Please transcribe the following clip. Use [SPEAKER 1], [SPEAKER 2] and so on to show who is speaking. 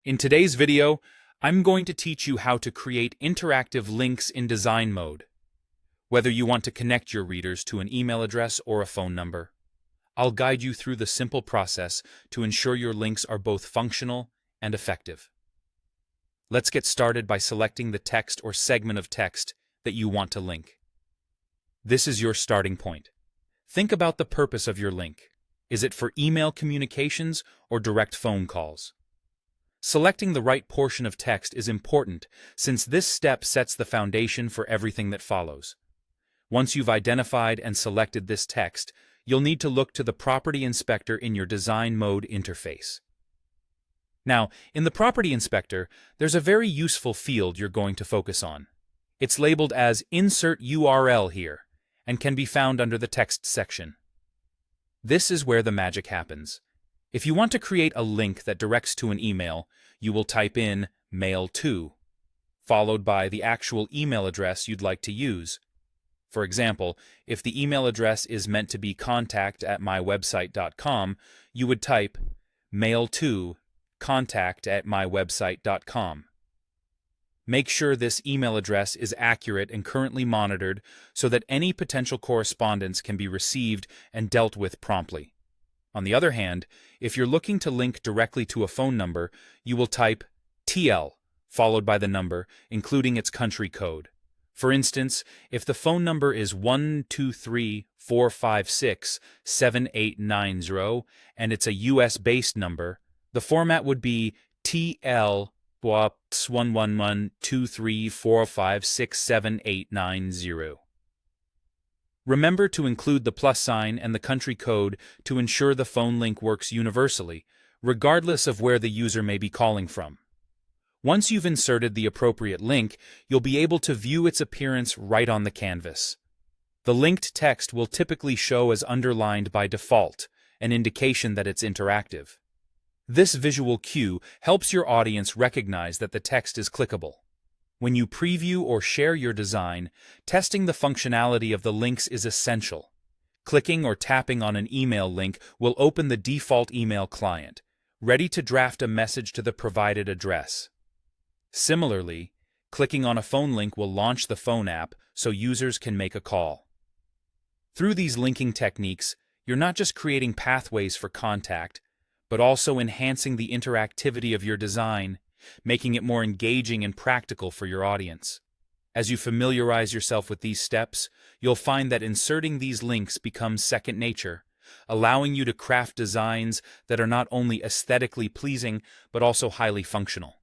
[SPEAKER 1] In today's video, I'm going to teach you how to create interactive links in design mode. Whether you want to connect your readers to an email address or a phone number, I'll guide you through the simple process to ensure your links are both functional and effective. Let's get started by selecting the text or segment of text that you want to link. This is your starting point. Think about the purpose of your link. Is it for email communications or direct phone calls? Selecting the right portion of text is important since this step sets the foundation for everything that follows. Once you've identified and selected this text, you'll need to look to the Property Inspector in your Design Mode interface. Now, in the Property Inspector, there's a very useful field you're going to focus on. It's labeled as Insert URL here and can be found under the Text section. This is where the magic happens. If you want to create a link that directs to an email, you will type in mail to, followed by the actual email address you'd like to use. For example, if the email address is meant to be contact@mywebsite.com, you would type mail to contact@mywebsite.com. Make sure this email address is accurate and currently monitored so that any potential correspondence can be received and dealt with promptly. On the other hand, if you're looking to link directly to a phone number, you will type TL, followed by the number, including its country code. For instance, if the phone number is 123-456-7890 and it's a US-based number, the format would be TL 11123456780. Remember to include the plus sign and the country code to ensure the phone link works universally, regardless of where the user may be calling from. Once you've inserted the appropriate link, you'll be able to view its appearance right on the canvas. The linked text will typically show as underlined by default, an indication that it's interactive. This visual cue helps your audience recognize that the text is clickable. When you preview or share your design, testing the functionality of the links is essential. Clicking or tapping on an email link will open the default email client, ready to draft a message to the provided address. Similarly, clicking on a phone link will launch the phone app so users can make a call. Through these linking techniques, you're not just creating pathways for contact, but also enhancing the interactivity of your design, making it more engaging and practical for your audience. As you familiarize yourself with these steps, you'll find that inserting these links becomes second nature, allowing you to craft designs that are not only aesthetically pleasing but also highly functional.